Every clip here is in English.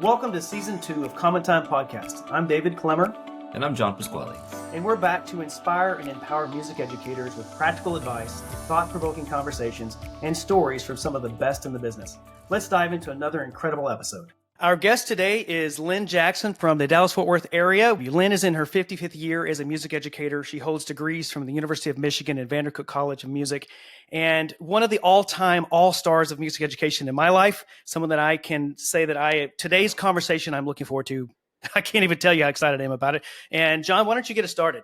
Welcome to Season 2 of Common Time Podcast. I'm David Clemmer. And I'm John Pasquale. And we're back to inspire and empower music educators with practical advice, thought-provoking conversations, and stories from some of the best in the business. Let's dive into another incredible episode. Our guest today is Lynne Jackson from the Dallas-Fort Worth area. Lynne is in her 55th year as a music educator. She holds degrees from the University of Michigan and Vandercook College of Music. And one of the all-time all-stars of music education in my life, someone that I can say that today's conversation I'm looking forward to. I can't even tell you how excited I am about it. And John, why don't you get us started?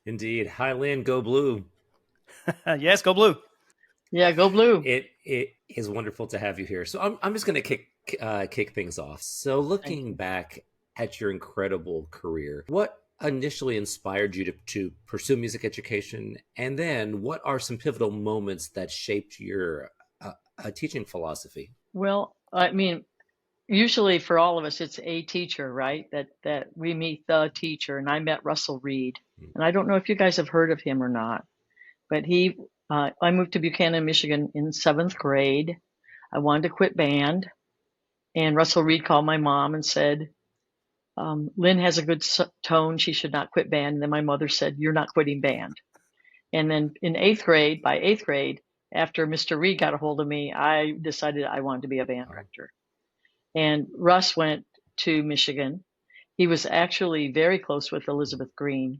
Indeed. Hi, Lynn. Go Blue. Yes, go Blue. Yeah, go Blue. It is wonderful to have you here. So I'm just going to kick things off. So looking back at your incredible career, what initially inspired you to pursue music education? And then what are some pivotal moments that shaped your teaching philosophy? Well, I mean, usually for all of us, it's a teacher, right? That we meet the teacher. And I met Russell Reed. And I don't know if you guys have heard of him or not, but I moved to Buchanan, Michigan in 7th grade. I wanted to quit band. And Russell Reed called my mom and said, Lynn has a good tone. She should not quit band. And then my mother said, you're not quitting band. And then by 8th grade, after Mr. Reed got a hold of me, I decided I wanted to be a band director. And Russ went to Michigan. He was actually very close with Elizabeth Green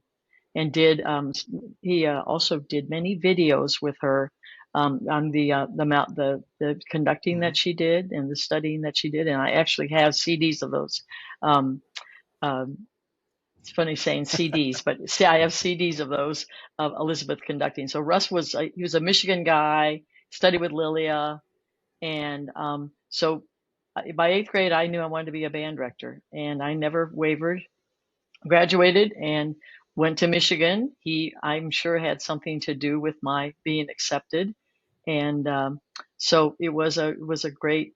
and he also did many videos with her on the conducting that she did and the studying that she did. And I actually have CDs of those. It's funny saying CDs, but see, I have CDs of those of Elizabeth conducting. So Russ he was a Michigan guy, studied with Lilia. And so by 8th grade, I knew I wanted to be a band director, and I never wavered. Graduated and went to Michigan. I'm sure, had something to do with my being accepted, and so it was a great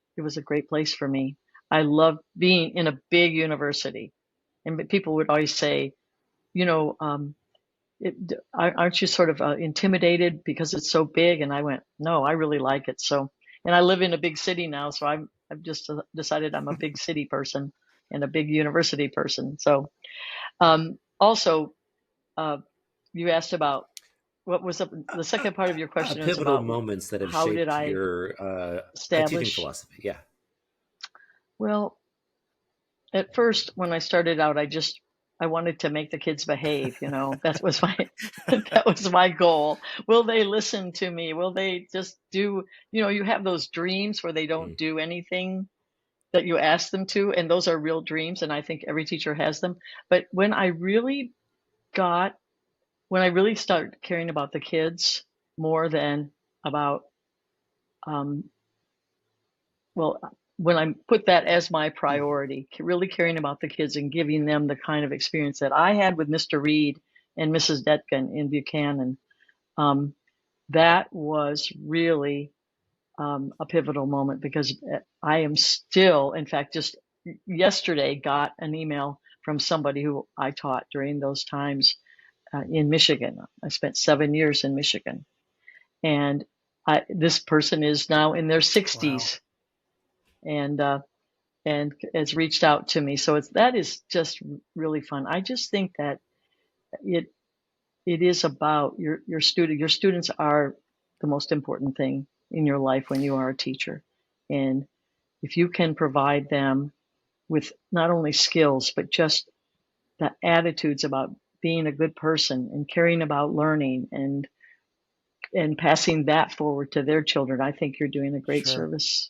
place for me. I loved being in a big university, and people would always say, aren't you sort of intimidated because it's so big? And I went, no, I really like it. So, and I live in a big city now, so I've just decided I'm a big city person and a big university person. So, also, you asked about what was the second part of your question. Pivotal about moments that have how shaped did I your teaching philosophy. Yeah. Well, at first, when I started out, I wanted to make the kids behave. That was my goal. Will they listen to me? Will they just do? You have those dreams where they don't do anything that you ask them to, and those are real dreams, and I think every teacher has them. But when I really started caring about the kids more than about, when I put that as my priority, really caring about the kids and giving them the kind of experience that I had with Mr. Reed and Mrs. Detkin in Buchanan, that was really a pivotal moment, because I am still, in fact, just yesterday got an email from somebody who I taught during those times in Michigan. I spent 7 years in Michigan, and this person is now in their 60s. Wow. And has reached out to me. So that is just really fun. I just think that it is about your student. Your students are the most important thing in your life when you are a teacher. And if you can provide them with not only skills, but just the attitudes about being a good person and caring about learning and passing that forward to their children, I think you're doing a great service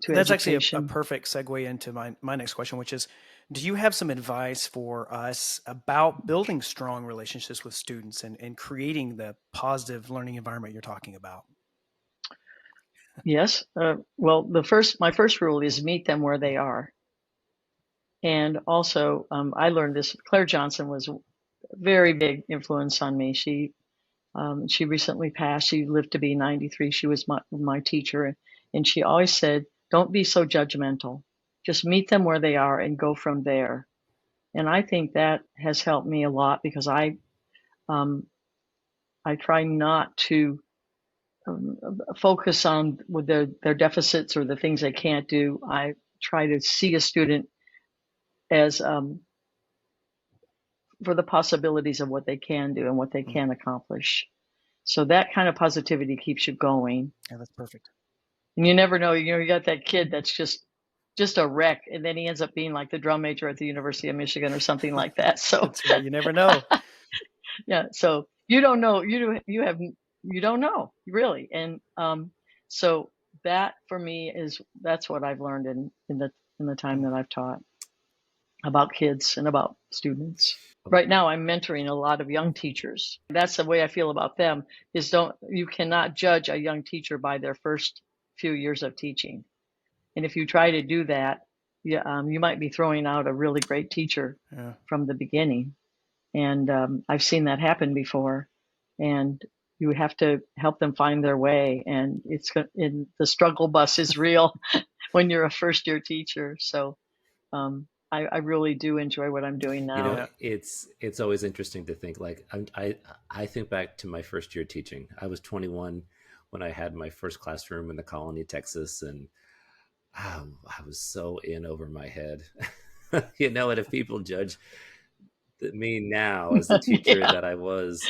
to That's education. Actually a perfect segue into my next question, which is, do you have some advice for us about building strong relationships with students and creating the positive learning environment you're talking about? Yes. Well, my first rule is meet them where they are. And also, I learned this. Claire Johnson was a very big influence on me. She recently passed. She lived to be 93. She was my teacher. And she always said, don't be so judgmental. Just meet them where they are and go from there. And I think that has helped me a lot, because I try not to focus on with their deficits or the things they can't do. I try to see a student as for the possibilities of what they can do and what they can accomplish. So that kind of positivity keeps you going. Yeah, that's perfect. And you never know, you got that kid that's just a wreck, and then he ends up being like the drum major at the University of Michigan or something like that. So That's right. You never know. yeah, so you don't know, you don't know really. And so that for me that's what I've learned in the time that I've taught about kids and about students. Right now I'm mentoring a lot of young teachers. That's the way I feel about them, is you cannot judge a young teacher by their first few years of teaching. And if you try to do that, you might be throwing out a really great teacher from the beginning. And I've seen that happen before. And you have to help them find their way. And the struggle bus is real when you're a first year teacher. So I really do enjoy what I'm doing now. It's always interesting to think, like, I think back to my first year teaching. I was 21 when I had my first classroom in the Colony, Texas, and I was so in over my head. And if people judge me now as the teacher that I was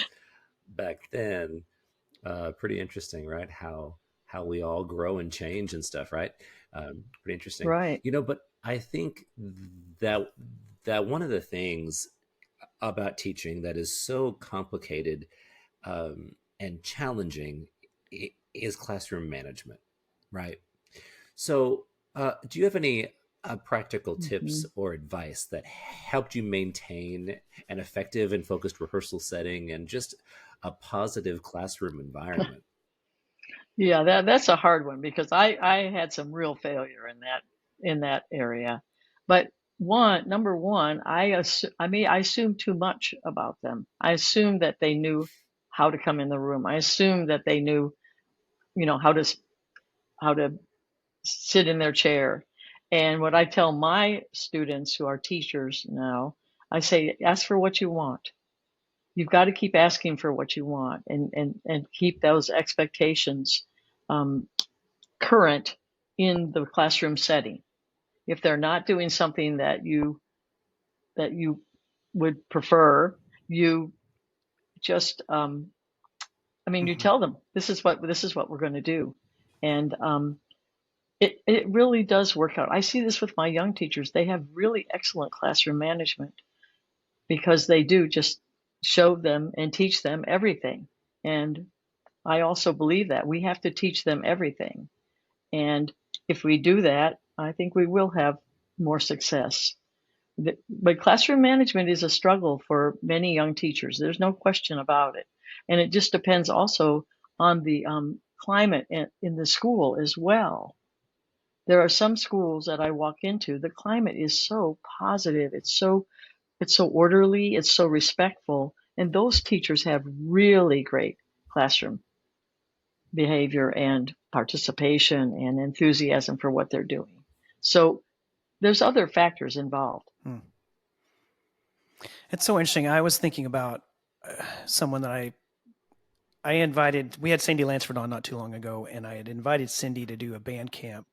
back then, pretty interesting, right? How we all grow and change and stuff, right? Pretty interesting, right? But I think that one of the things about teaching that is so complicated and challenging is classroom management, right? So do you have any practical tips or advice that helped you maintain an effective and focused rehearsal setting and just a positive classroom environment? Yeah, that's a hard one, because I had some real failure in that area. But number one, I assumed too much about them. I assumed that they knew how to come in the room. I assumed that they knew, how to sit in their chair. And what I tell my students who are teachers now, I say, ask for what you want. You've got to keep asking for what you want, and keep those expectations current in the classroom setting. If they're not doing something that you would prefer, you just you tell them, this is what we're going to do. And it really does work out. I see this with my young teachers. They have really excellent classroom management, because they do just show them and teach them everything. And I also believe that we have to teach them everything. And if we do that, I think we will have more success. But classroom management is a struggle for many young teachers. There's no question about it. And it just depends also on the climate in the school as well. There are some schools that I walk into, the climate is so positive. It's so orderly. It's so respectful. And those teachers have really great classroom behavior and participation and enthusiasm for what they're doing. So there's other factors involved. It's so interesting. I was thinking about someone that I invited. We had Cindy Lansford on not too long ago, and I had invited Cindy to do a band camp.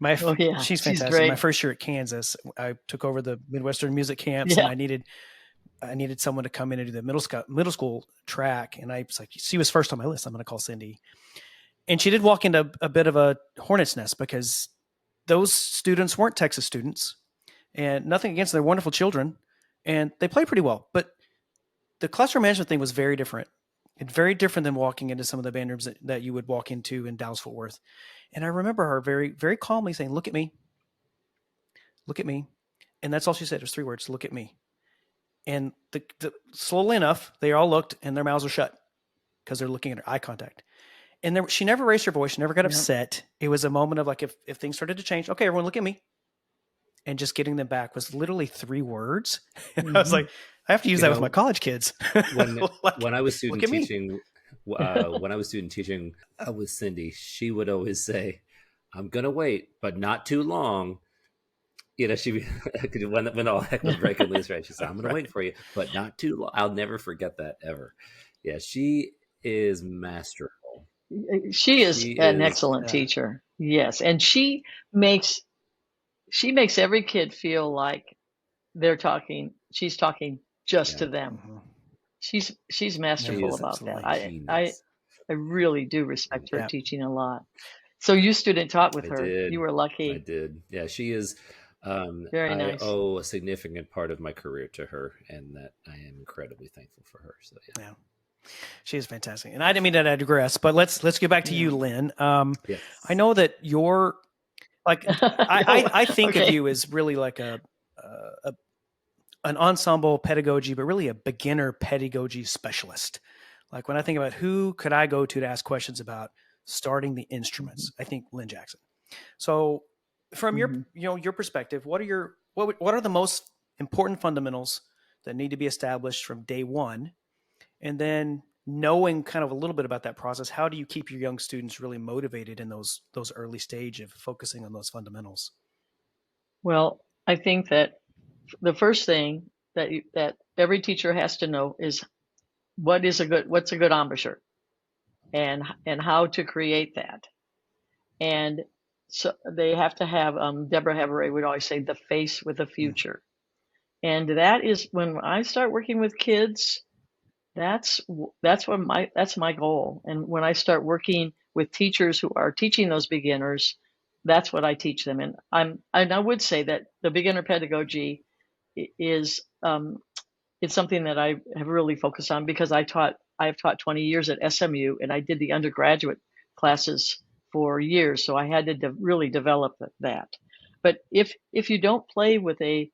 She's fantastic. She's great. My first year at Kansas, I took over the Midwestern music camps, and I needed someone to come in and do the middle school track. And I was like, she was first on my list. I'm going to call Cindy. And she did walk into a bit of a hornet's nest, because those students weren't Texas students, and nothing against them. They're wonderful children, and they played pretty well. But the classroom management thing was very different. And very different than walking into some of the band rooms that you would walk into in Dallas-Fort Worth. And I remember her very, very calmly saying, look at me. Look at me. And that's all she said. It was 3 words, look at me. And slowly enough, they all looked, and their mouths were shut because they're looking at her, eye contact. And she never raised her voice. She never got upset. It was a moment of like, if things started to change, okay, everyone look at me. And just getting them back was literally 3 words. And I was like, I have to use that with my college kids. When I was student teaching, with Cindy, she would always say, "I'm gonna wait, but not too long." She when all heck was breaking loose, right? She said, "I'm gonna wait for you, but not too long." I'll never forget that ever. Yeah, she is masterful. She is an excellent teacher. Yes, and she makes every kid feel like she's talking just to Yeah. them. Mhm. She's She masterful is about that. Absolutely. I really do respect her Yeah. teaching a lot. So you student taught with I her. You did. were I lucky. did. Yeah, she is. Very I nice. owe a significant part of my career to her, and that I am incredibly thankful for her. So yeah. Yeah. She is fantastic. And I didn't mean to digress, but let's get back to Yeah. you, Lynn. Yes. I know that you're like No, I think of okay. you as really like an ensemble pedagogy, but really a beginner pedagogy specialist. Like when I think about who could I go to ask questions about starting the instruments, I think Lynne Jackson. So, from your Mhm. your perspective, what are the most important fundamentals that need to be established from day one, and then knowing kind of a little bit about that process, how do you keep your young students really motivated in those early stage of focusing on those fundamentals? Well, I think that the first thing that every teacher has to know is what's a good embouchure, and how to create that. And so they have to have, Deborah Heveray would always say, the face with a Mm. future. And that is when I start working with kids, that's that's my goal. And when I start working with teachers who are teaching those beginners, that's what I teach them. And I would say that the beginner pedagogy is, it's something that I have really focused on because I've taught 20 years at SMU, and I did the undergraduate classes for years, so I had to really develop that. But if you don't play with a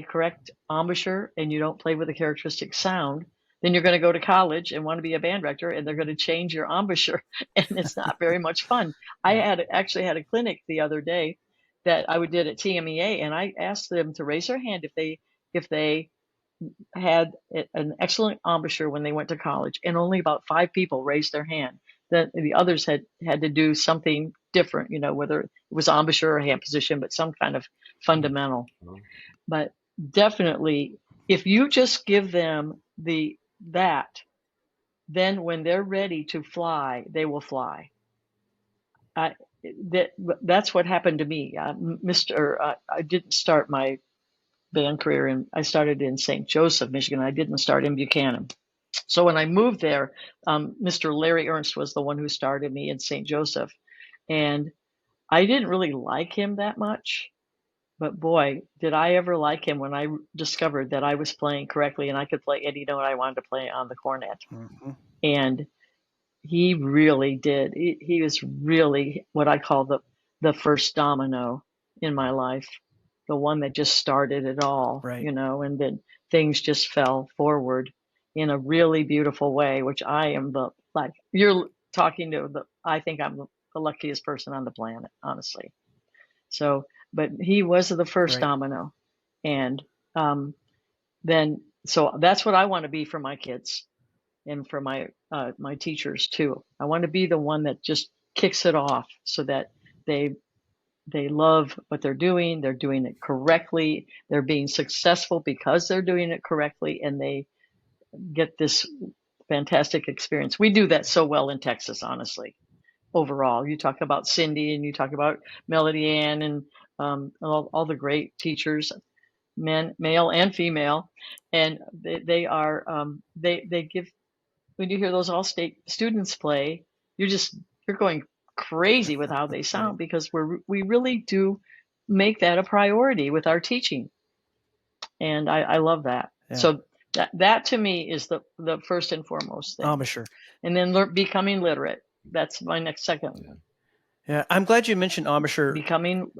correct embouchure and you don't play with a characteristic sound, then you're going to go to college and want to be a band director, and they're going to change your embouchure, and it's not very much fun. I Yeah. actually had a clinic the other day that I did at TMEA, and I asked them to raise their hand if they had an excellent embouchure when they went to college, and only about 5 people raised their hand. The others had to do something different, whether it was embouchure or hand position, but some kind of Mhm. fundamental. Well, But definitely, if you just give them that, then when they're ready to fly, they will fly. I, that's what happened to me. I didn't start my band career I started in St. Joseph, Michigan. I didn't start in Buchanan. So when I moved there, Mr. Larry Ernst was the one who started me in St. Joseph. And I didn't really like him that much. But boy, did I ever like him when I discovered that I was playing correctly and I could play any note I wanted to play on the cornet. Mhm. And he really did. He was really what I call the first domino in my life, the one that just started it all, Right. and then things just fell forward in a really beautiful way, which I am you're talking to I think I'm the luckiest person on the planet, honestly. So, but he was the first Right. domino. And so that's what I want to be for my kids and for my teachers too. I want to be the one that just kicks it off so that they they love what they're doing it correctly, they're being successful because they're doing it correctly, and they get this fantastic experience. We do that so well in Texas, honestly. Overall, you talk about Cindy and you talk about Melody Ann and all the great teachers, men, male and female, and they are they give, when you hear those all-state students play, you're going crazy with how they Right. sound, because we really do make that a priority with our teaching, and I love that. Yeah. So that to me is the first and foremost thing, Sure. and then becoming literate. That's my next second yeah. one. Yeah. I'm glad you mentioned embouchure. Becoming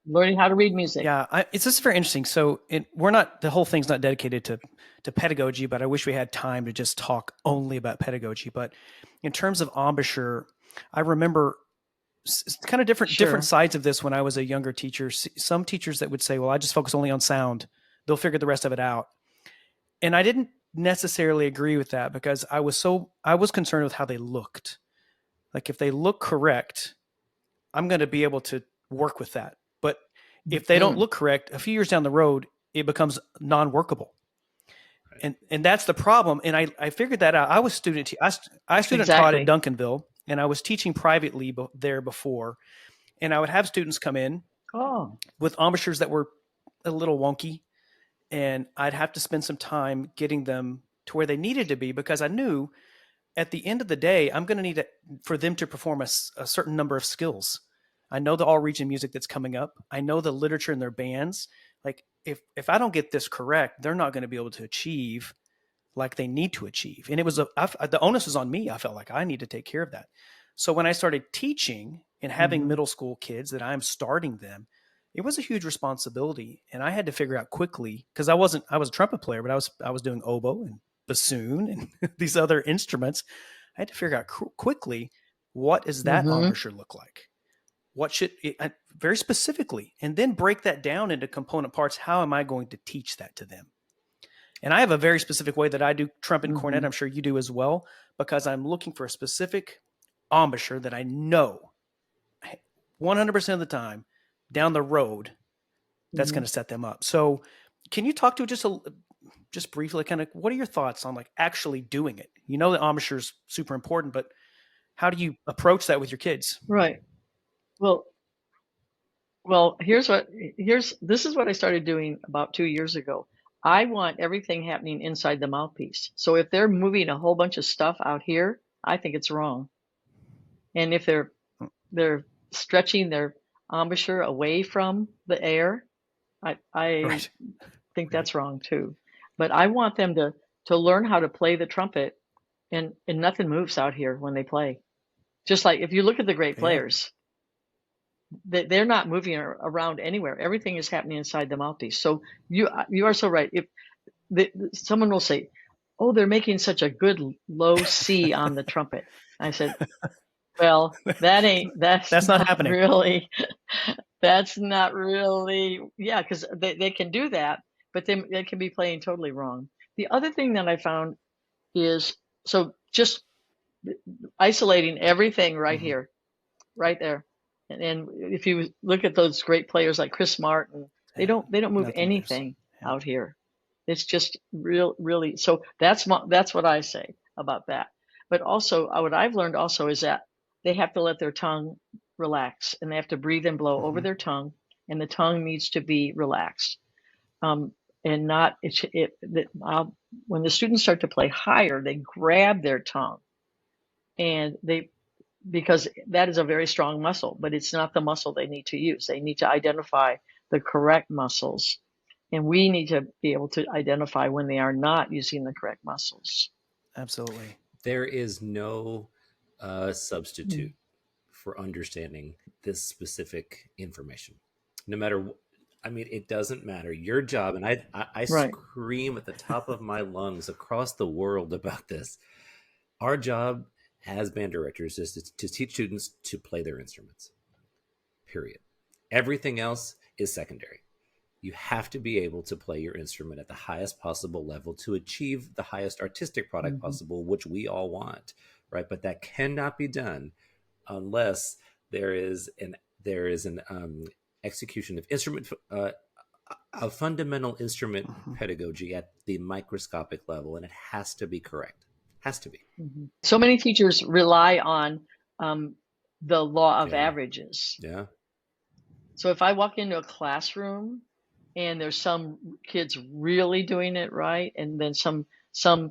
learning how to read music. Yeah, it's just very interesting. So the whole thing's not dedicated to pedagogy, but I wish we had time to just talk only about pedagogy. But in terms of embouchure, I remember kind of different Sure. sides of this when I was a younger teacher. Some teachers that would say, "Well, I just focus only on sound; they'll figure the rest of it out." And I didn't necessarily agree with that because I was concerned with how they looked. Like if they look correct, I'm going to be able to work with that. But if they don't Mm. look correct, a few years down the road, it becomes non-workable. Right. And that's the problem. And I figured that out. I was I student taught at Exactly. Duncanville, and I was teaching privately there before. And I would have students come in Oh. with embouchures that were a little wonky. And I'd have to spend some time getting them to where they needed to be, because I knew at the end of the day, I'm going to need for them to perform a certain number of skills. I know the all region music that's coming up. I know the literature in their bands. Like if I don't get this correct, they're not going to be able to achieve like they need to achieve. And it was the onus was on me. I felt like I need to take care of that. So when I started teaching and having middle school kids that I'm starting them, it was a huge responsibility. And I had to figure out quickly, because I was a trumpet player, but I was doing oboe and bassoon and these other instruments. I had to figure out quickly, what does that embouchure look like? What should it, very specifically, and then break that down into component parts. How am I going to teach that to them? And I have a very specific way that I do trumpet and cornet. I'm sure you do as well, because I'm looking for a specific embouchure that I know 100% of the time down the road that's going to set them up. So can you talk to just briefly, kind of, what are your thoughts on like actually doing it? You know, the embouchure is super important, but how do you approach that with your kids? Right. Well, this is what I started doing about 2 years ago. I want everything happening inside the mouthpiece. So if they're moving a whole bunch of stuff out here, I think it's wrong. And if they're stretching their embouchure away from the air, I think that's wrong too. But I want them to learn how to play the trumpet, and nothing moves out here when they play. Just like if you look at the great players, they're not moving around anywhere. Everything is happening inside the mouthpiece. So you are so right. If someone will say, "Oh, they're making such a good low C on the trumpet," I said, "Well, that's not happening. Really, that's not really, yeah, because they can do that, but they can be playing totally wrong." The other thing that I found is, so just isolating everything right here, right there. And if you look at those great players like Chris Martin, they don't move anything out here. It's just really. So that's what I say about that. But also, what I've learned also is that they have to let their tongue relax, and they have to breathe and blow over their tongue, and the tongue needs to be relaxed. And not when the students start to play higher, they grab their tongue, and because that is a very strong muscle, but it's not the muscle they need to use. They need to identify the correct muscles, and we need to be able to identify when they are not using the correct muscles. Absolutely. There is no substitute for understanding this specific information. No matter, it doesn't matter. Your job, and I scream at the top of my lungs across the world about this. Our job as band directors is to teach students to play their instruments, period. Everything else is secondary. You have to be able to play your instrument at the highest possible level to achieve the highest artistic product possible, which we all want, right? But that cannot be done unless there is an execution of instrument, a fundamental instrument pedagogy at the microscopic level, and it has to be correct. Has to be. So many teachers rely on the law of averages. Yeah. So if I walk into a classroom and there's some kids really doing it right, and then some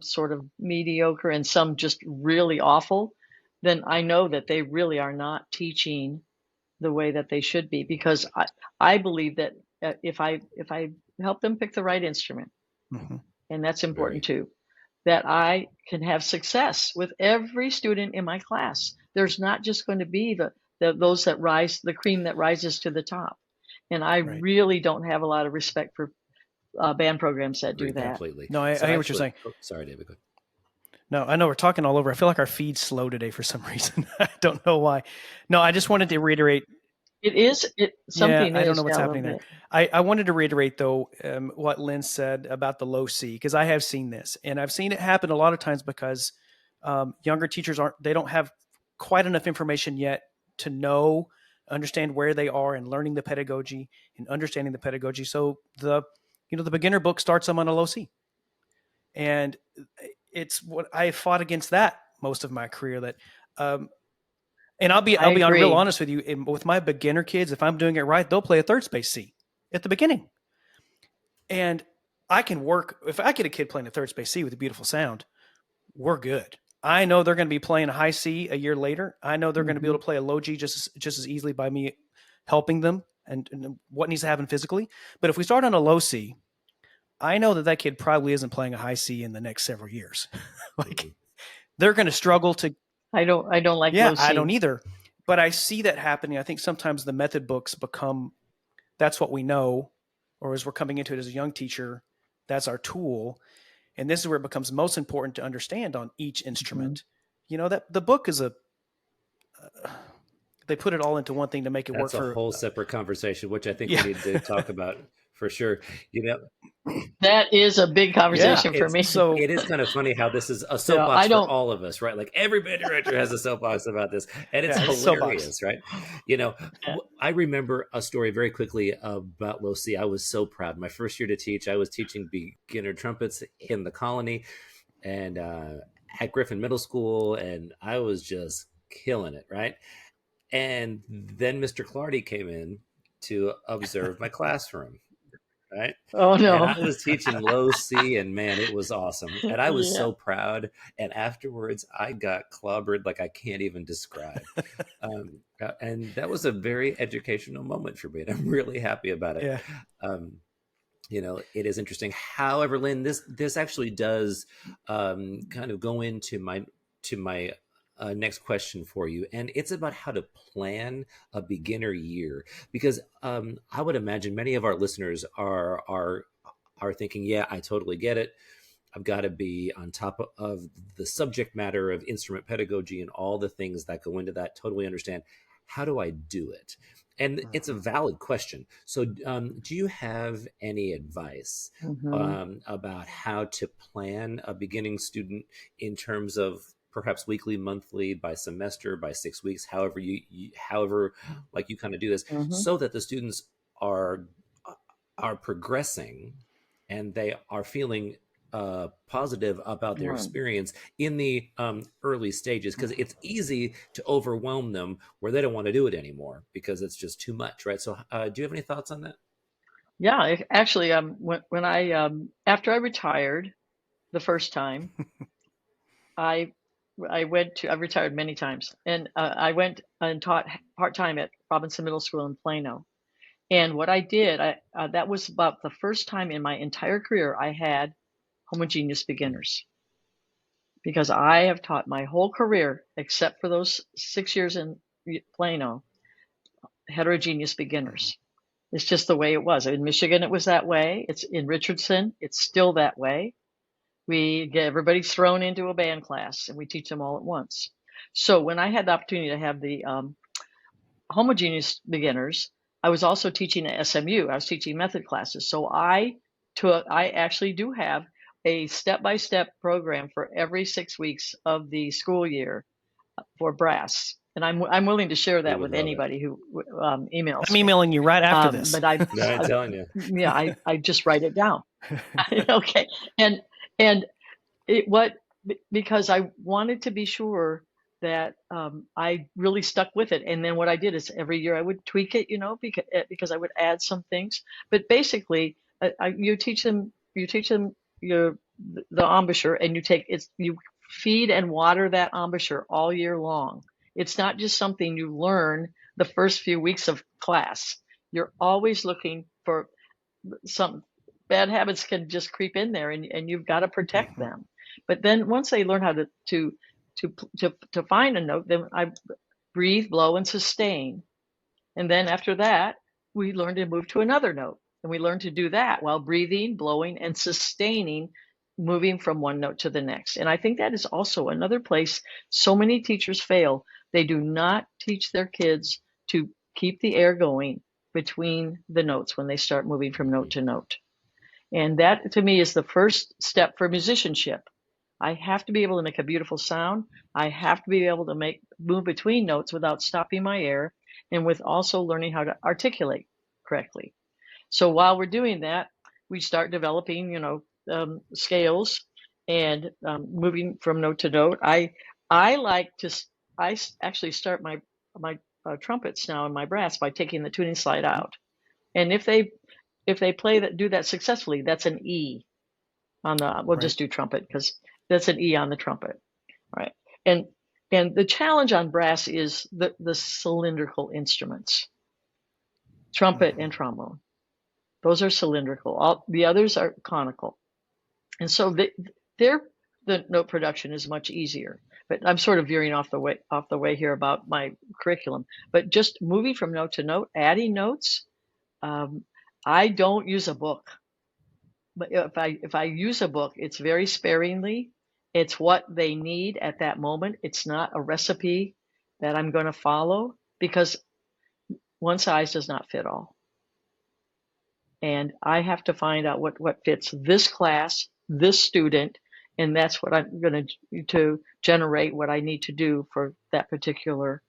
sort of mediocre, and some just really awful, then I know that they really are not teaching the way that they should be, because I believe that if I help them pick the right instrument, and that's important too, that I can have success with every student in my class. There's not just going to be those that rise, the cream that rises to the top. And I really don't have a lot of respect for band programs that do that. Completely. No, I hear what you're saying. Oh, sorry, David. Go ahead. No, I know we're talking all over. I feel like our feed's slow today for some reason. I don't know why. No, I just wanted to reiterate. Something I don't know what's happening there. I wanted to reiterate, though, what Lynn said about the low C, because I have seen this, and I've seen it happen a lot of times because younger teachers don't have quite enough information yet to understand where they are and learning the pedagogy and understanding the pedagogy. So the beginner book starts them on a low C, and it's what I fought against that most of my career. That and I'll be real honest with you. With my beginner kids, if I'm doing it right, they'll play a third space C at the beginning. And I can work, if I get a kid playing a third space C with a beautiful sound, we're good. I know they're going to be playing a high C a year later. I know they're going to be able to play a low G just as easily by me helping them and what needs to happen physically. But if we start on a low C, I know that kid probably isn't playing a high C in the next several years. Like they're going to struggle to. I don't like low C. I don't either. But I see that happening. I think sometimes the method books become, that's what we know, or as we're coming into it as a young teacher, that's our tool. And this is where it becomes most important to understand on each instrument. You know, that the book is they put it all into one thing to make it work. That's a whole separate conversation, which I think we need to talk about for sure. You know, that is a big conversation for me. So it is kind of funny how this is a soapbox for all of us, right? Like every band director has a soapbox about this, and it's hilarious, right? You know, I remember a story very quickly about low C. I was so proud. My first year to teach, I was teaching beginner trumpets in the colony and at Griffin Middle School, and I was just killing it, right? And then Mr. Clardy came in to observe my classroom, right? Oh, no. And I was teaching low C, and man, it was awesome. And I was so proud. And afterwards, I got clobbered like I can't even describe. And that was a very educational moment for me, and I'm really happy about it. Yeah. You know, it is interesting. However, Lynn, this actually does kind of go into my next question for you, and it's about how to plan a beginner year, because I would imagine many of our listeners are thinking, yeah, I totally get it. I've got to be on top of the subject matter of instrument pedagogy and all the things that go into that. Totally understand. How do I do it? And it's a valid question. So do you have any advice about how to plan a beginning student in terms of perhaps weekly, monthly, by semester, by 6 weeks, however however like you kind of do this, so that the students are progressing and they are feeling positive about their experience in the early stages, because it's easy to overwhelm them where they don't want to do it anymore because it's just too much, right? So do you have any thoughts on that? Yeah, actually, when I after I retired the first time, I retired many times, and I went and taught part-time at Robinson Middle School in Plano. And what I did, that was about the first time in my entire career I had homogeneous beginners, because I have taught my whole career, except for those 6 years in Plano, heterogeneous beginners. It's just the way it was. In Michigan, it was that way. It's in Richardson. It's still that way. We get everybody thrown into a band class and we teach them all at once. So when I had the opportunity to have the homogeneous beginners, I was also teaching at SMU. I was teaching method classes. So I actually do have a step-by-step program for every 6 weeks of the school year for brass. And I'm willing to share that with anybody who emails. I'm emailing you right after this. But I'm telling you. Yeah, I just write it down. Okay. And because I wanted to be sure that I really stuck with it. And then what I did is every year I would tweak it, you know, because I would add some things. But basically, you teach them the embouchure, and you feed and water that embouchure all year long. It's not just something you learn the first few weeks of class. You're always looking for some bad habits can just creep in there, and you've got to protect them. But then once they learn how to find a note, then I breathe, blow, and sustain. And then after that, we learn to move to another note. And we learn to do that while breathing, blowing, and sustaining, moving from one note to the next. And I think that is also another place so many teachers fail. They do not teach their kids to keep the air going between the notes when they start moving from note to note. And that, to me, is the first step for musicianship. I have to be able to make a beautiful sound. I have to be able to move between notes without stopping my air, and with also learning how to articulate correctly. So while we're doing that, we start developing, scales and moving from note to note. I actually start my trumpets now and my brass by taking the tuning slide out. And if they if they do that successfully, that's an E on the, we'll just do trumpet because that's an E on the trumpet, right? And the challenge on brass is the cylindrical instruments, trumpet and trombone. Those are cylindrical. All the others are conical, and so the note production is much easier. But I'm sort of veering off the way here about my curriculum. But just moving from note to note, adding notes. I don't use a book, but if I use a book, it's very sparingly. It's what they need at that moment. It's not a recipe that I'm going to follow because one size does not fit all. And I have to find out what fits this class, this student, and that's what I'm going to generate what I need to do for that particular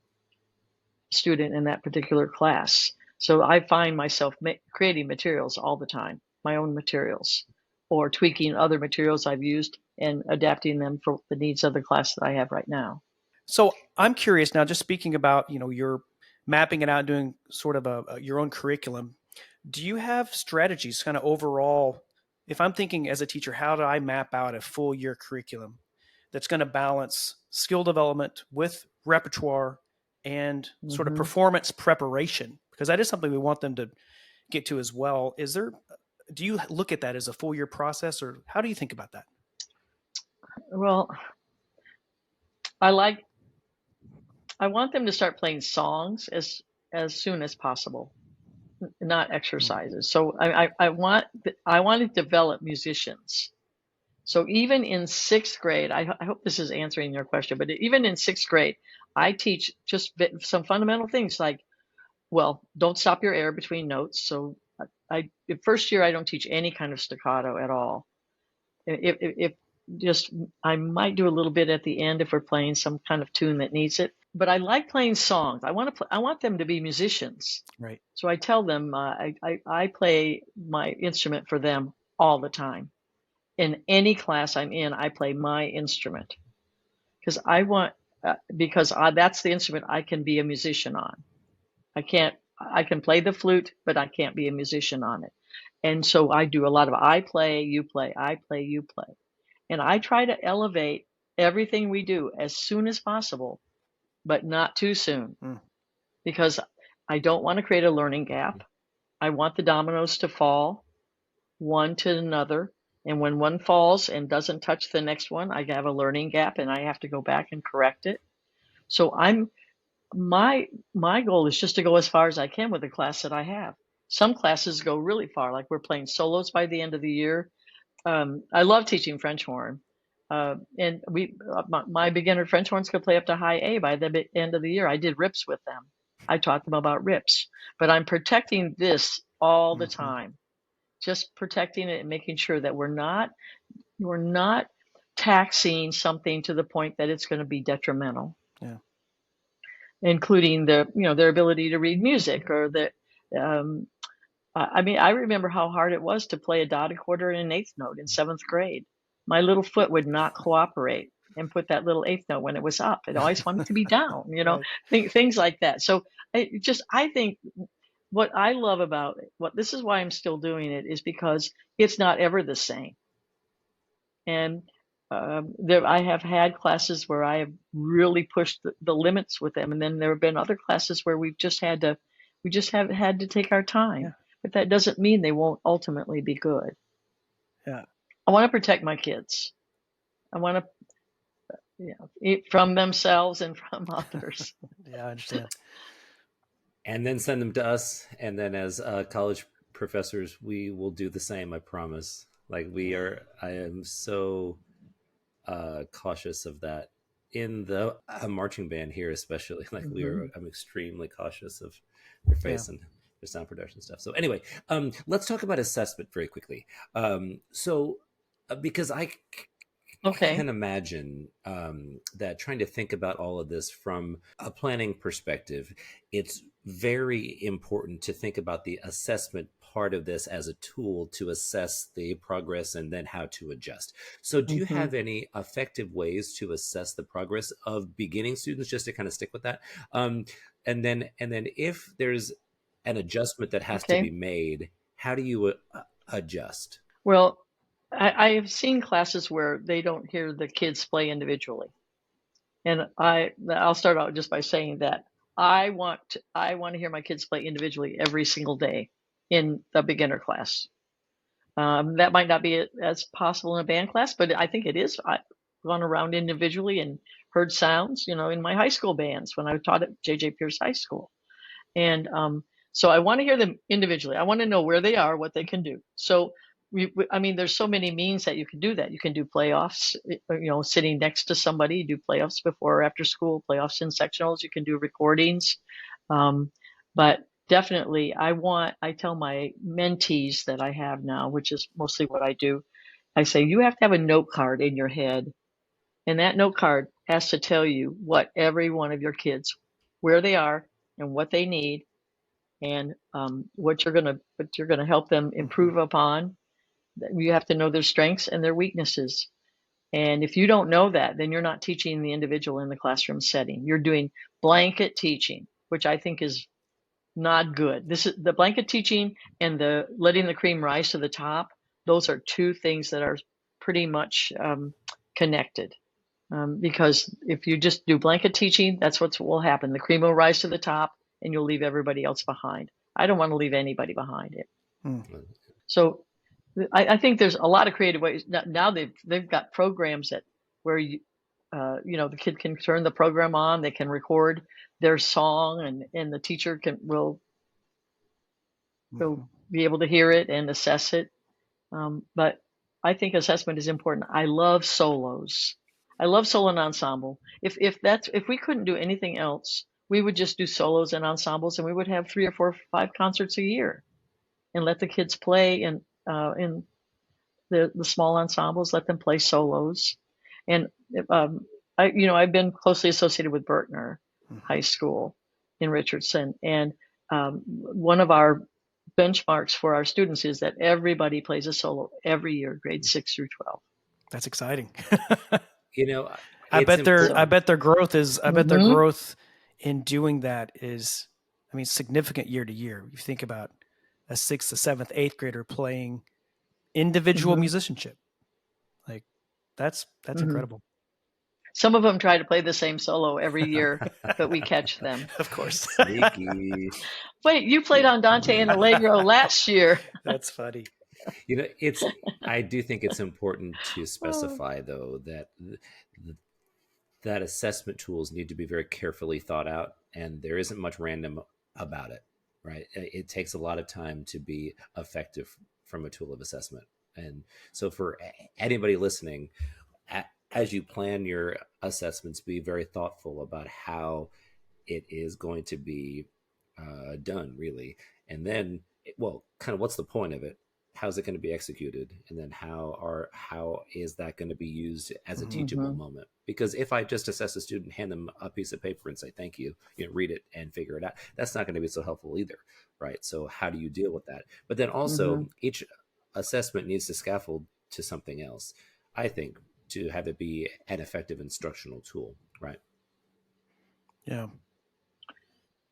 student in that particular class. So I find myself creating materials all the time, my own materials, or tweaking other materials I've used and adapting them for the needs of the class that I have right now. So I'm curious now, just speaking about, you're mapping it out, doing sort of your own curriculum. Do you have strategies kind of overall? If I'm thinking as a teacher, how do I map out a full year curriculum that's going to balance skill development with repertoire and sort of performance preparation? Because that is something we want them to get to as well. Do you look at that as a full year process, or how do you think about that? Well, I want them to start playing songs as soon as possible, not exercises. So I want to develop musicians. So even in 6th grade, I hope this is answering your question, but even in 6th grade, I teach just some fundamental things like, well, don't stop your air between notes. So the first year, I don't teach any kind of staccato at all. If just, I might do a little bit at the end if we're playing some kind of tune that needs it. But I like playing songs. I want them to be musicians. Right. So I tell them I play my instrument for them all the time. In any class I'm in, I play my instrument because that's the instrument I can be a musician on. I can play the flute, but I can't be a musician on it. And so I do a lot of I play, you play, I play, you play. And I try to elevate everything we do as soon as possible, but not too soon, because I don't want to create a learning gap. I want the dominoes to fall one to another. And when one falls and doesn't touch the next one, I have a learning gap and I have to go back and correct it. So my goal is just to go as far as I can with the class that I have. Some classes go really far, like we're playing solos by the end of the year. I love teaching French horn. And my beginner French horns could play up to high A by the end of the year. I did rips with them. I taught them about rips, but I'm protecting this all the time, just protecting it and making sure that we're not taxing something to the point that it's going to be detrimental. Yeah. Including their ability to read music or I remember how hard it was to play a dotted quarter and an eighth note in 7th grade. My little foot would not cooperate and put that little eighth note when it was up. It always wanted to be down, right. Things like that. So I think what I love about it, this is why I'm still doing it, is because it's not ever the same. And I have had classes where I have really pushed the limits with them, and then there have been other classes where we just have had to take our time. Yeah. But that doesn't mean they won't ultimately be good. Yeah, I want to protect my kids. I want to, from themselves and from others. Yeah, I understand. And then send them to us, and then as college professors, we will do the same. I promise. I am so cautious of that in the marching band here, especially. I'm extremely cautious of their face and their sound production stuff. So anyway, let's talk about assessment very quickly. Because I can imagine that trying to think about all of this from a planning perspective, it's very important to think about the assessment part of this as a tool to assess the progress and then how to adjust. So do you have any effective ways to assess the progress of beginning students, just to kind of stick with that? And then if there's an adjustment that has to be made, how do you adjust? Well, I have seen classes where they don't hear the kids play individually. And I'll start out just by saying that I want to hear my kids play individually every single day in the beginner class. That might not be as possible in a band class, but I think it is. I've gone around individually and heard sounds, in my high school bands when I taught at J.J. Pierce High School. And so I want to hear them individually. I want to know where they are, what they can do. So, there's so many means that you can do that. You can do playoffs, sitting next to somebody, you do playoffs before or after school, playoffs in sectionals. You can do recordings. But definitely, I tell my mentees that I have now, which is mostly what I do, I say, you have to have a note card in your head. And that note card has to tell you what every one of your kids, where they are and what they need, and what you're gonna help them improve upon. You have to know their strengths and their weaknesses. And if you don't know that, then you're not teaching the individual in the classroom setting. You're doing blanket teaching, which I think is not good. This is the blanket teaching and the letting the cream rise to the top. Those are two things that are pretty much connected. Because if you just do blanket teaching, that's what will happen. The cream will rise to the top and you'll leave everybody else behind. I don't want to leave anybody behind it. So I think there's a lot of creative ways. Now they've got programs where the kid can turn the program on, they can record their song, and the teacher will be able to hear it and assess it. But I think assessment is important. I love solos. I love solo and ensemble. If we couldn't do anything else, we would just do solos and ensembles, and we would have 3 or 4 or 5 concerts a year, and let the kids play in the small ensembles. Let them play solos, and I've been closely associated with Bertner High School in Richardson, and one of our benchmarks for our students is that everybody plays a solo every year, grades 6 through 12. That's exciting. I bet their growth in doing that is, significant year to year. You think about a 6th, 7th, 8th grader playing individual musicianship. Like that's incredible. Some of them try to play the same solo every year, but we catch them. Of course. Sneaky. Wait, you played on Dante and Allegro last year. That's funny. I do think it's important to specify, though, that assessment tools need to be very carefully thought out, and there isn't much random about it, right? It takes a lot of time to be effective from a tool of assessment. And so for anybody listening, as you plan your assessments, be very thoughtful about how it is going to be done, really. And then, kind of what's the point of it? How's it going to be executed? And then how is that going to be used as a teachable moment? Because if I just assess a student, hand them a piece of paper and say, thank you, read it and figure it out, that's not going to be so helpful either, right? So how do you deal with that? But then also each assessment needs to scaffold to something else, I think, to have it be an effective instructional tool, right? Yeah.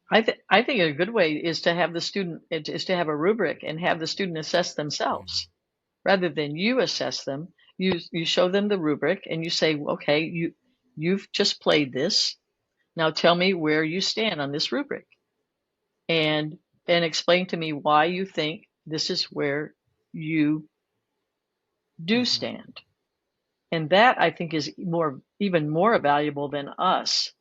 I think a good way is to have a rubric and have the student assess themselves, rather than you assess them. You show them the rubric and you say, okay, you've just played this. Now tell me where you stand on this rubric, and explain to me why you think this is where you do stand. And that, I think, is even more valuable than us,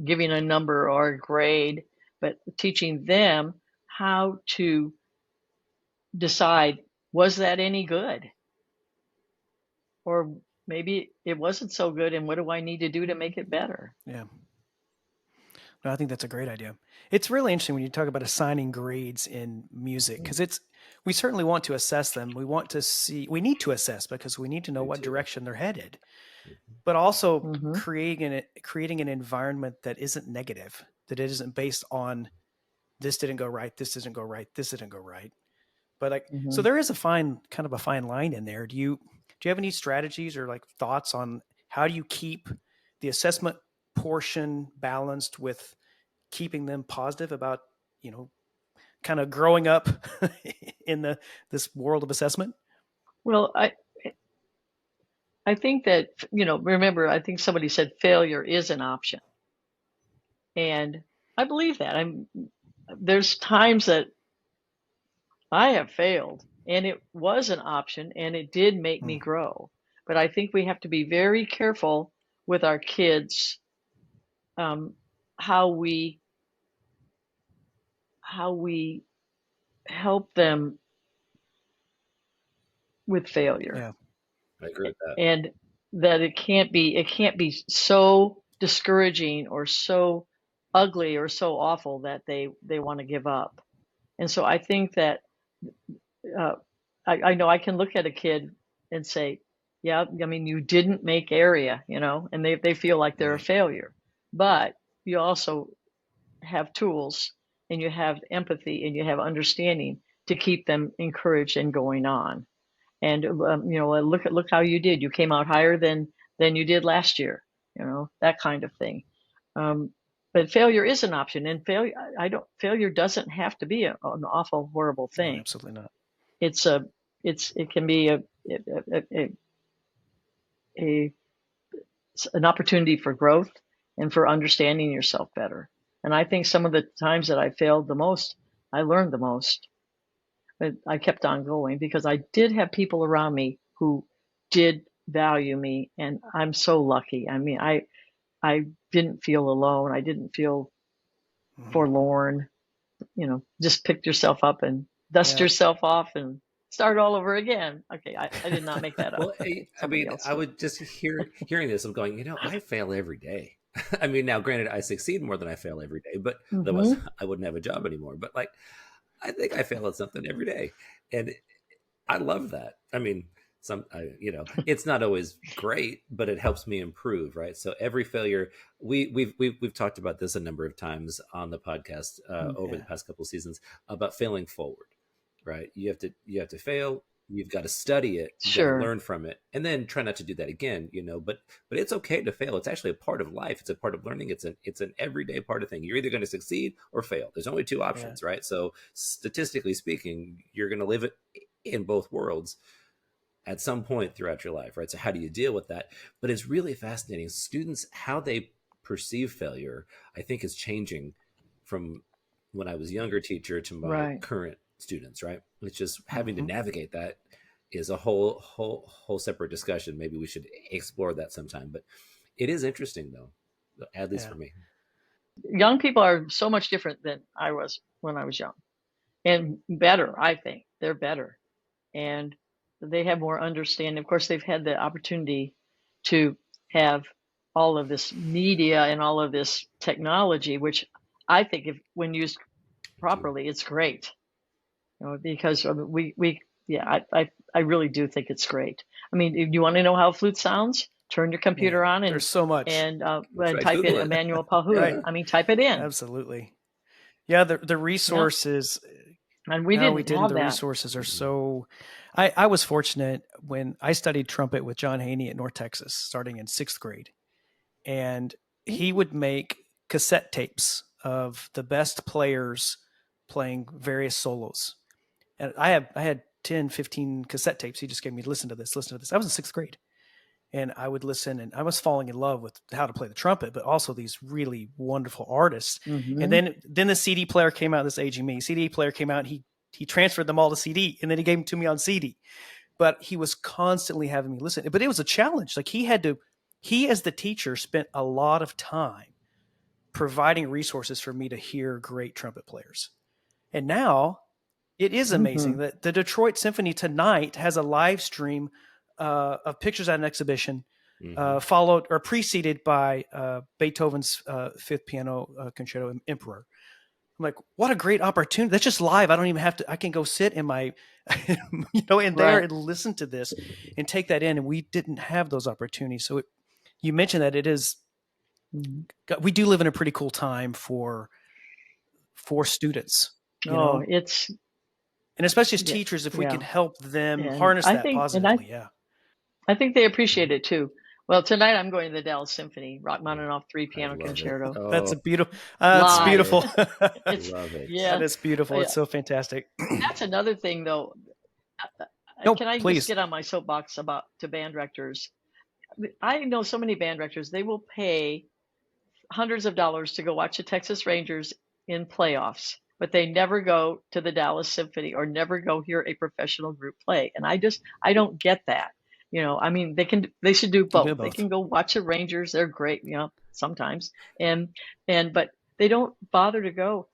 giving a number or a grade, but teaching them how to decide, was that any good? Or maybe it wasn't so good, and what do I need to do to make it better? Yeah. No, I think that's a great idea. It's really interesting when you talk about assigning grades in music, because we certainly want to assess them. We need to assess because we need to know what direction they're headed, but also creating an environment that isn't negative, that it isn't based on this didn't go right, this didn't go right, this didn't go right. But so there is a fine line in there. Do you have any strategies or thoughts on how do you keep the assessment portion balanced with keeping them positive about, kind of growing up in this world of assessment? Well, I think that, remember, I think somebody said failure is an option. And I believe that. There's times that I have failed and it was an option and it did make me grow. But I think we have to be very careful with our kids, how we help them with failure. Yeah. I agree with that. And that it can't be so discouraging or so ugly or so awful that they want to give up. And so I think that I know I can look at a kid and say, yeah, I mean, you didn't make area, and they feel like they're a failure. But you also have tools and you have empathy and you have understanding to keep them encouraged and going on. And look how you did. You came out higher than you did last year. That kind of thing. But failure is an option, and failure doesn't have to be an awful, horrible thing. No, absolutely not. It can be an opportunity for growth and for understanding yourself better. And I think some of the times that I failed the most, I learned the most. But I kept on going because I did have people around me who did value me, and I'm so lucky. I mean, I didn't feel alone. I didn't feel forlorn. Just pick yourself up and dust yourself off and start all over again. Okay, I did not make that up. Well, I mean, I would just hearing this, I'm going, I fail every day. I mean, now granted, I succeed more than I fail every day, but otherwise I wouldn't have a job anymore. But like, I think I fail at something every day, and I love that. I mean, it's not always great, but it helps me improve, right? So every failure, we've talked about this a number of times on the podcast over the past couple of seasons about failing forward, right? You have to fail. You've got to study it, learn from it, and then try not to do that again. But it's okay to fail. It's actually a part of life. It's a part of learning. It's an everyday part of thing. You're either going to succeed or fail. There's only two options, right? So statistically speaking, you're going to live it in both worlds at some point throughout your life, right? So how do you deal with that? But it's really fascinating. Students, how they perceive failure, I think is changing from when I was a younger teacher to my current students, right? It's just having to navigate that is a whole separate discussion. Maybe we should explore that sometime, but it is interesting though, at least for me. Young people are so much different than I was when I was young, and better. I think they're better, and they have more understanding. Of course, they've had the opportunity to have all of this media and all of this technology, which I think when used properly, it's great. Because I really do think it's great. I mean, if you want to know how flute sounds, turn your computer on and there's so much and type in Emmanuel Pahud. Right. I mean, type it in. Absolutely. Yeah, the resources. And we didn't have the that. Resources are so. I was fortunate when I studied trumpet with John Haney at North Texas, starting in 6th grade, and he would make cassette tapes of the best players playing various solos. And I had 10, 15 cassette tapes. He just gave me, listen to this. I was in 6th grade. And I would listen, and I was falling in love with how to play the trumpet, but also these really wonderful artists. And then the CD player came out, this aging me. CD player came out, and he transferred them all to CD, and then he gave them to me on CD. But he was constantly having me listen. But it was a challenge. Like he as the teacher, spent a lot of time providing resources for me to hear great trumpet players. And now it is amazing that the Detroit Symphony tonight has a live stream of pictures at an exhibition, followed or preceded by Beethoven's 5th piano concerto Emperor. I'm like, what a great opportunity. That's just live. I don't even have to, I can go sit in my, in there and listen to this and take that in. And we didn't have those opportunities. So you mentioned that it is, we do live in a pretty cool time for students. And especially as teachers, if we can help them harness that positively. I think they appreciate it too. Well, tonight I'm going to the Dallas Symphony, Rachmaninoff 3 I piano love it. concerto That's Oh, a beautiful. That's love live. beautiful. it. It's Love it. yeah, That is beautiful. yeah. It's so fantastic. That's another thing, though. No, Can I just please. get on my soapbox about to band directors? I know so many band directors. They will pay hundreds of dollars to go watch the Texas Rangers in playoffs, but they never go to the Dallas Symphony or never go hear a professional group play. And I don't get that. I mean, they should do You can do both. They both. can go watch the Rangers. They're great, sometimes. But they don't bother to go.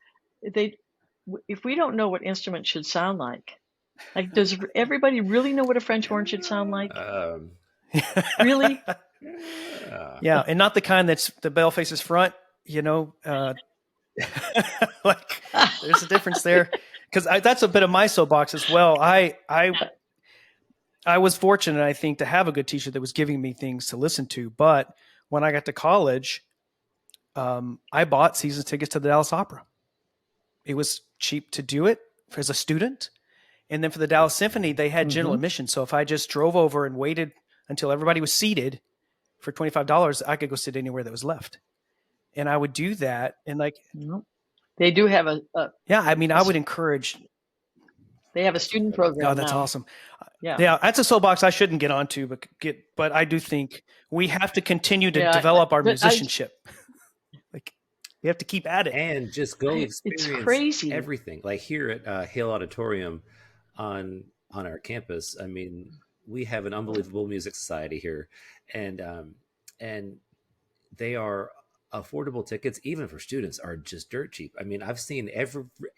If we don't know what instruments should sound like, does everybody really know what a French horn should sound like? Really? Yeah, and not the kind that's the bell faces front. Like there's a difference there, because that's a bit of my soapbox as well. I was fortunate, I think, to have a good teacher that was giving me things to listen to. But when I got to college, I bought season tickets to the Dallas Opera. It was cheap to do it as a student. And then for the Dallas Symphony, they had general admission. So if I just drove over and waited until everybody was seated for $25, I could go sit anywhere that was left. And I would do that. And they do have I would encourage. They have a student program. Oh, that's now. awesome. Yeah, that's a soapbox I shouldn't get onto, but I do think we have to continue to develop our musicianship. We have to keep at it and just go experience everything. Like here at Hale Auditorium on our campus, I mean, we have an unbelievable music society here, and they are affordable tickets, even for students, are just dirt cheap. I mean, I've seen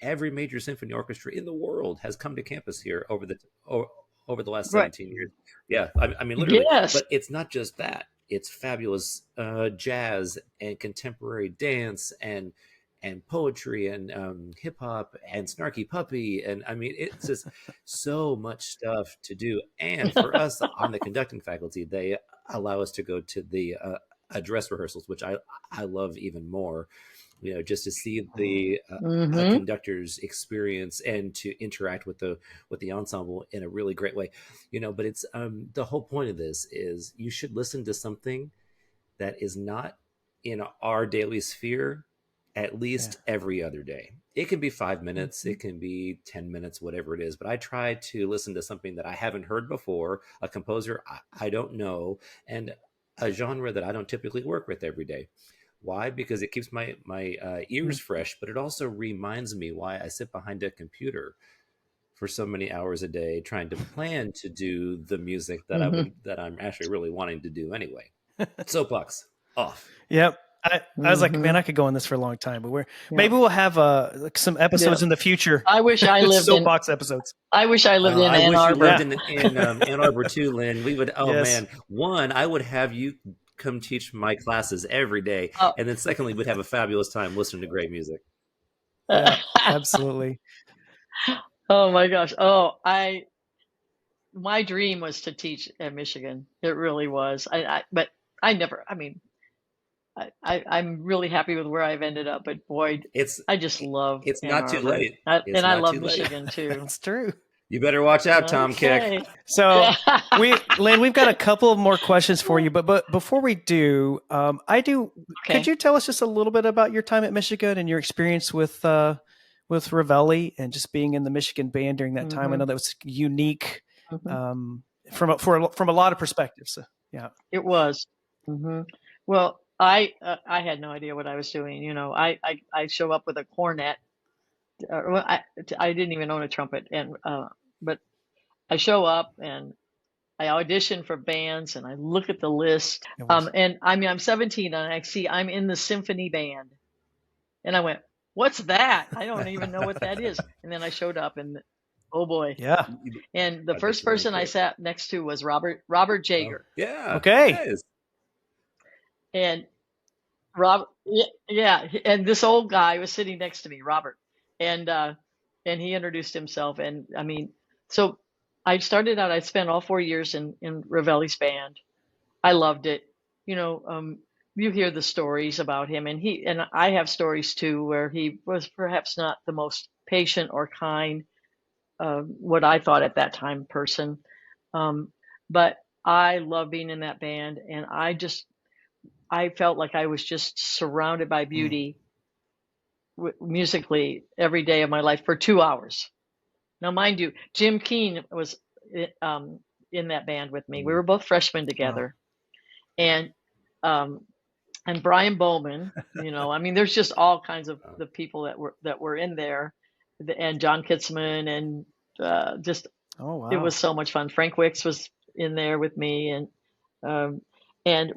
every major symphony orchestra in the world has come to campus here over the last 17 years. Yeah, I mean, literally. Yes. But it's not just that. It's fabulous jazz and contemporary dance and poetry and hip hop and Snarky Puppy. And I mean, it's just so much stuff to do. And for us on the conducting faculty, they allow us to go to the dress rehearsals, which I love even more, just to see the conductor's experience and to interact with the ensemble in a really great way, but it's the whole point of this is you should listen to something that is not in our daily sphere at least every other day. It can be 5 minutes, it can be 10 minutes, whatever it is, but I try to listen to something that I haven't heard before, a composer I don't know, and a genre that I don't typically work with every day. Why? Because it keeps my ears fresh, but it also reminds me why I sit behind a computer for so many hours a day trying to plan to do the music that that I'm actually really wanting to do anyway. Soapbox off. Yep. I was like, man, I could go on this for a long time, but maybe we'll have some episodes in the future. I wish I lived soapbox episodes. I wish I lived in Ann Arbor. I wish you lived in Ann Arbor too, Lynn. We would. Oh man, one, I would have you come teach my classes every day, and then secondly, we'd have a fabulous time listening to great music. Yeah, absolutely. Oh my gosh. My dream was to teach at Michigan. It really was. But I never. I mean. I'm really happy with where I've ended up, but boy, I just love. It's Ann not too Arbor. late, and I love Michigan too. That's true. You better watch out, Tom Kick. So, Lynn, we've got a couple more questions for you, but before we do, could you tell us just a little bit about your time at Michigan and your experience with Revelli and just being in the Michigan band during that time? I know that was unique from a lot of perspectives. So, yeah, it was. Well, I had no idea what I was doing. I show up with a cornet. I didn't even own a trumpet, but I show up and I audition for bands and I look at the list. And I mean, I'm 17 and I see I'm in the symphony band, and I went, "What's that? I don't even know what that is." And then I showed up, and oh boy, yeah. And the first person I sat next to was Robert Jager. Yeah. Okay. Yes. And and this old guy was sitting next to me, Robert, and he introduced himself, and I mean, so I started out. I spent all 4 years in Revelli's band. I loved it. You hear the stories about him, and I have stories too, where he was perhaps not the most patient or kind, what I thought at that time person, but I love being in that band, and I felt like I was just surrounded by beauty musically every day of my life for 2 hours. Now, mind you, Jim Keane was um, in that band with me. We were both freshmen together, and um, Brian Bowman. I mean, there's just all kinds of the people that were in there, and John Kitzman, and just Oh, wow. it was so much fun. Frank Wicks was in there with me, um, and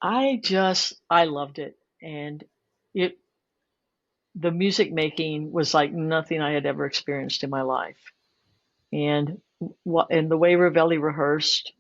I loved it, and the music making was like nothing I had ever experienced in my life. And the way Revelli rehearsed,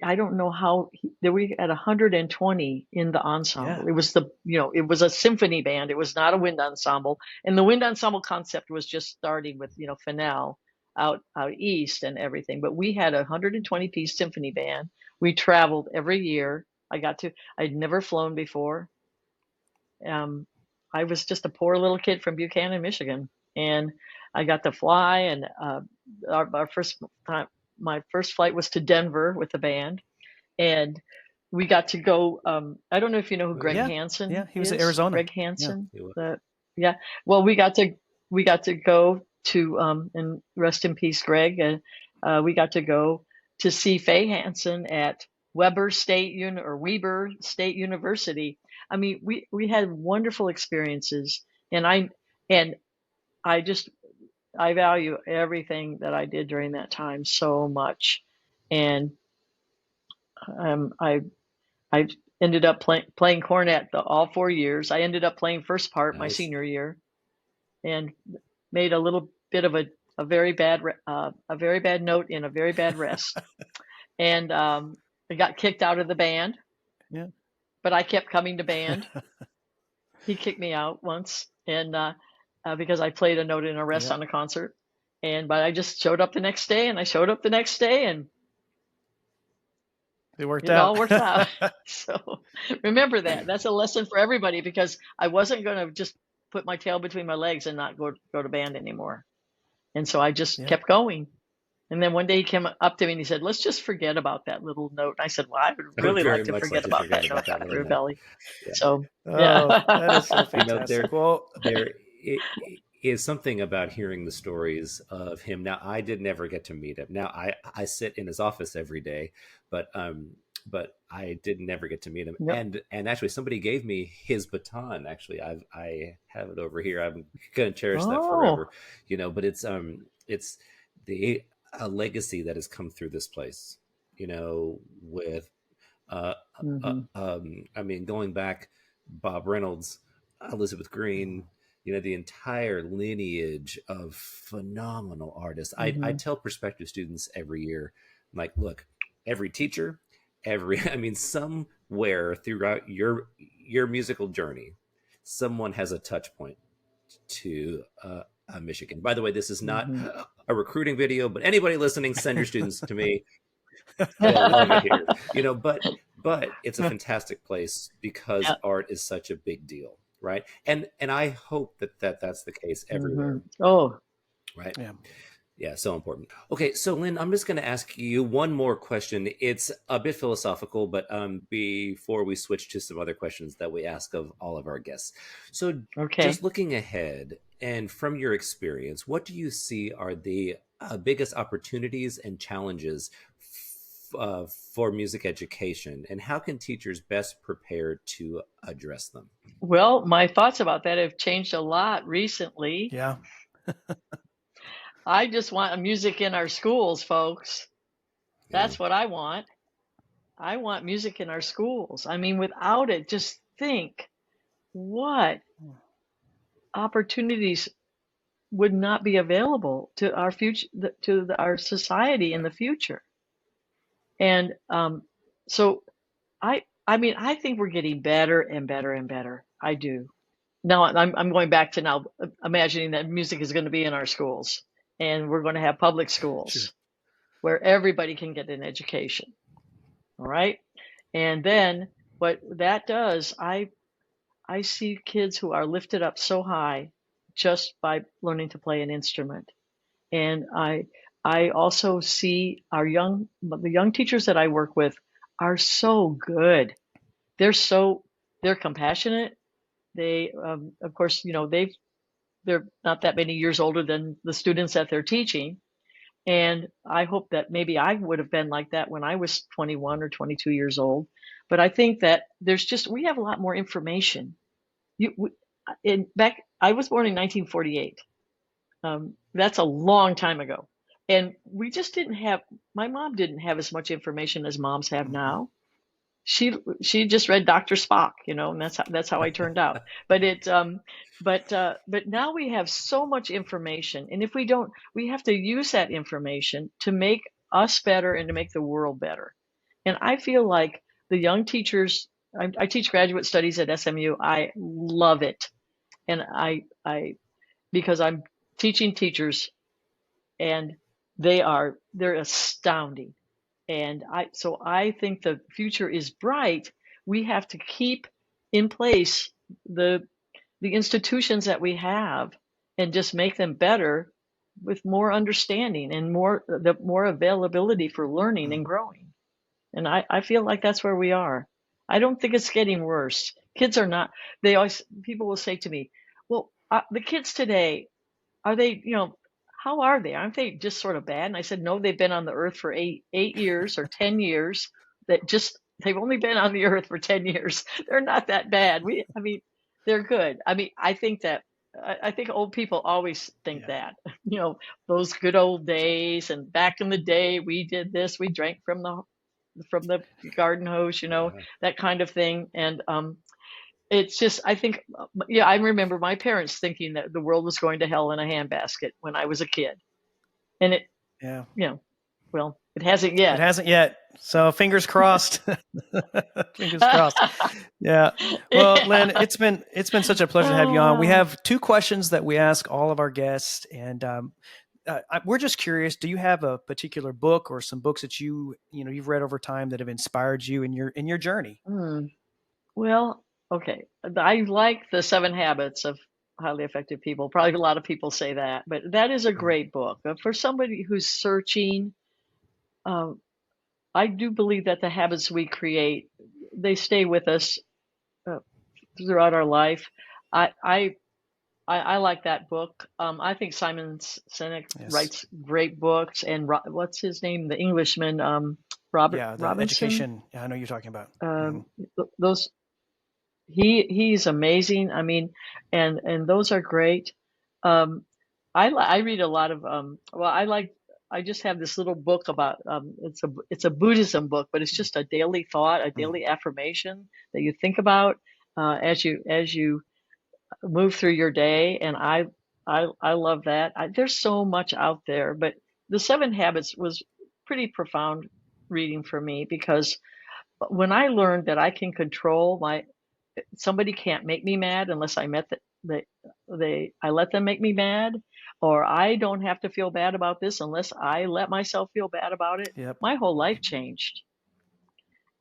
I don't know how we had 120 in the ensemble. Yeah. It was it was a symphony band. It was not a wind ensemble. And the wind ensemble concept was just starting with, Fennell out east and everything. But we had a 120 piece symphony band. We traveled every year. I'd never flown before. I was just a poor little kid from Buchanan, Michigan, and I got to fly. And my first flight was to Denver with the band, and we got to go. I don't know if you know who Greg Hansen Yeah, he was is. in Arizona. Greg Hansen. Yeah. Yeah. Well, we got to go to and rest in peace, Greg. And we got to go to see Faye Hansen at Weber State University. I mean, we had wonderful experiences, and I value everything that I did during that time so much. And I ended up playing cornet all 4 years. I ended up playing first part my senior year, and made a little bit of a very bad note in a very bad rest, and I got kicked out of the band. Yeah. But I kept coming to band. He kicked me out once, and because I played a note in a rest on a concert, but I just showed up the next day, and I showed up the next day, and it worked out. It all worked out. So remember that. That's a lesson for everybody, because I wasn't going to just put my tail between my legs and not go to band anymore. And so I just kept going. And then one day he came up to me and he said, "Let's just forget about that little note." And I said, "Well, I would really like to forget about that note at Revelli." Yeah. So, that is so fantastic. There is something about hearing the stories of him. Now, I did never get to meet him. Now, I sit in his office every day, but I did never get to meet him. Yep. And actually, somebody gave me his baton. Actually, I have it over here. I'm going to cherish that forever. But it's a legacy that has come through this place, with, I mean, going back, Bob Reynolds, Elizabeth Green, the entire lineage of phenomenal artists. I tell prospective students every year, like, look, every teacher, somewhere throughout your musical journey, someone has a touch point to Michigan. By the way, this is not a recruiting video, but anybody listening, send your students to me. They'll love it here. But it's a fantastic place because art is such a big deal, right? And I hope that's the case everywhere. Oh, right. Yeah, so important. Okay, so Lynn, I'm just going to ask you one more question. It's a bit philosophical, but before we switch to some other questions that we ask of all of our guests. So just looking ahead, and from your experience, what do you see are the biggest opportunities and challenges for music education, and how can teachers best prepare to address them? Well, my thoughts about that have changed a lot recently. Yeah. I just want music in our schools, folks. That's what I want. I want music in our schools. I mean, without it, just think what opportunities would not be available to our future, to our society in the future. And so I mean, I think we're getting better and better and better. I do. Now I'm going back to now imagining that music is going to be in our schools, and we're going to have public schools where everybody can get an education. All right. And then what that does, I see kids who are lifted up so high just by learning to play an instrument. And I also see the young teachers that I work with are so good. They're compassionate. They, of course, they're not that many years older than the students that they're teaching. And I hope that maybe I would have been like that when I was 21 or 22 years old. But I think that we have a lot more information. You, we, I was born in 1948. That's a long time ago. And we just didn't have, my mom didn't have as much information as moms have Mhm. now. She just read Dr. Spock, and that's how I turned out. But but now we have so much information, and if we don't, we have to use that information to make us better and to make the world better. And I feel like the young teachers, I teach graduate studies at SMU. I love it, and I because I'm teaching teachers, and they're astounding. And I think the future is bright. We have to keep in place the institutions that we have and just make them better with more understanding and more availability for learning and growing. And I feel like that's where we are. I don't think it's getting worse. Kids are not, people will say to me, well, the kids today, are they, how are they? Aren't they just sort of bad? And I said, no, they've been on the earth for 8 years or 10 years. They've only been on the earth for 10 years. They're not that bad. I mean, they're good. I mean, I think old people always think Yeah. that, those good old days. And back in the day, we did this, we drank from the garden hose, Yeah. that kind of thing. And, it's just, I think, yeah, I remember my parents thinking that the world was going to hell in a handbasket when I was a kid. And Yeah. well, it hasn't It yet. hasn't yet. So fingers crossed. Fingers crossed. Yeah. Well, Lynn, it's been such a pleasure to have you Oh, on. We wow. have two questions that we ask all of our guests, and we're just curious. Do you have a particular book or some books that you've read over time that have inspired you in your journey? Hmm. Well, okay. I like the 7 Habits of Highly Effective People. Probably a lot of people say that, but that is a Mm. great book. For somebody who's searching, um, I do believe that the habits we create, they stay with us uh, throughout our life. I, I I like that book. I think Simon Sinek Yes. writes great books, and what's his name, the Englishman, Robert Yeah. The Robinson. education. Yeah, I know you're talking about. Hmm. Um, those he's amazing. I mean, and those are great. Um, I read a lot of well, I just have this little book about it's a Buddhism book, but it's just a daily thought, a daily affirmation that you think about as you move through your day. And I love that. There's so much out there, but the 7 Habits was pretty profound reading for me, because when I learned that I can control somebody can't make me mad unless I met I let them make me mad, or I don't have to feel bad about this unless I let myself feel bad about it. Yep. My whole life changed.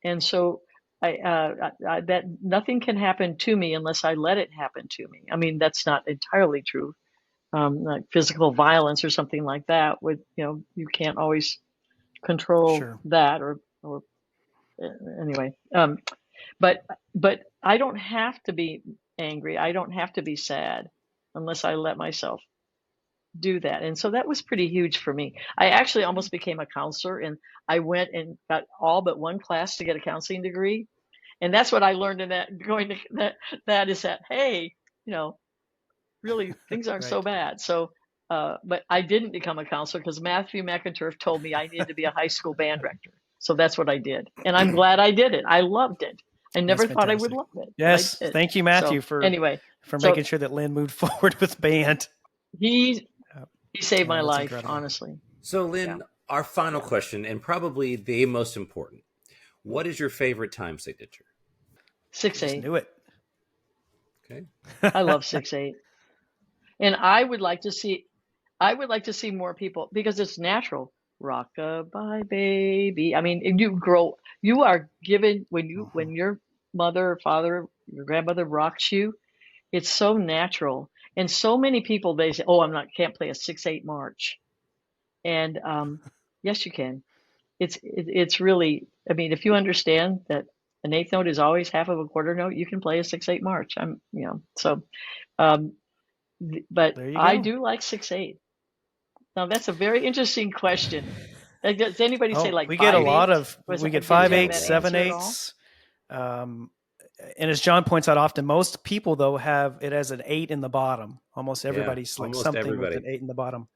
And so that nothing can happen to me unless I let it happen to me. I mean, that's not entirely true. Like physical violence or something like that you can't always control Sure. that, or anyway. But I don't have to be angry. I don't have to be sad unless I let myself do that. And so that was pretty huge for me. I actually almost became a counselor, and I went and got all but one class to get a counseling degree. And that's what I learned in that going to that is that, hey, you know, really things aren't so Right. bad. So but I didn't become a counselor because Matthew McInturf told me I needed to be a high school band director. So that's what I did. And I'm glad I did it. I loved it. I That's never thought I would fantastic. love it, but I Yes. did. Thank you, So Matthew, for anyway, for so making sure that Lynn moved forward with band. he Yeah. he saved my That's life, incredible. honestly. So, Yeah. Lynn, our final Yeah. question, and probably the most important: what is your favorite time signature? Six Just eight. knew it. Okay. I love 6/8. And I would like to see more people, because it's natural. Rockabye baby. I mean, and you are given Mhm. when your mother or father, your grandmother rocks you, it's so natural. And so many people, they say, "Oh, can't play a 6/8 march." And yes, you can. It's really, I mean, if you understand that an eighth note is always half of a quarter note, you can play a 6/8 march. So, um, but There you I go. do like 6/8. Now that's a very interesting question. Does anybody say Oh, like we get a lot 5/8? of, we get 5/8, That seven answer at all? eights. And as John points out often, most people though have it as an 8 in the bottom. Almost Yeah, everybody's like almost something with everybody. an 8 in the bottom.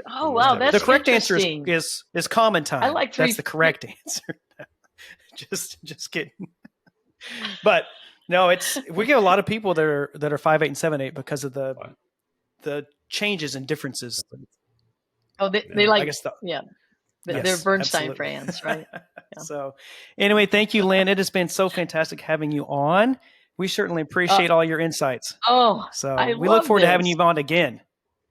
Oh Almost wow, The that's everybody. correct answer interesting. is common time. I like That's the correct answer. just kidding. But no, we get a lot of people that are 5/8 and 7/8 because of the changes and differences. Oh, they Yeah. like, I guess yeah. They're yes, Bernstein absolutely. fans, right? Yeah. So anyway, thank you, Lynn. It has been so fantastic having you on. We certainly Uh, appreciate all your insights. oh, So I we look love forward to having this. you on again.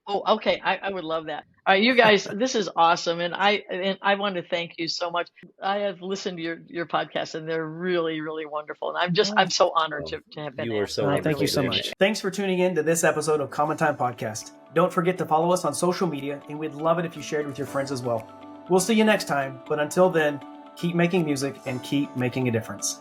Oh, okay. I would love that. All right, you guys, this is awesome, and I want to thank you so much. I have listened to your podcast, and they're really, really wonderful. And I'm so honored Well, to have been you are asked. so And I Thank you wonderful, so Lynn. much. Thanks for tuning in to this episode of Common Time Podcast. Don't forget to follow us on social media, and we'd love it if you shared with your friends as well. We'll see you next time, but until then, keep making music and keep making a difference.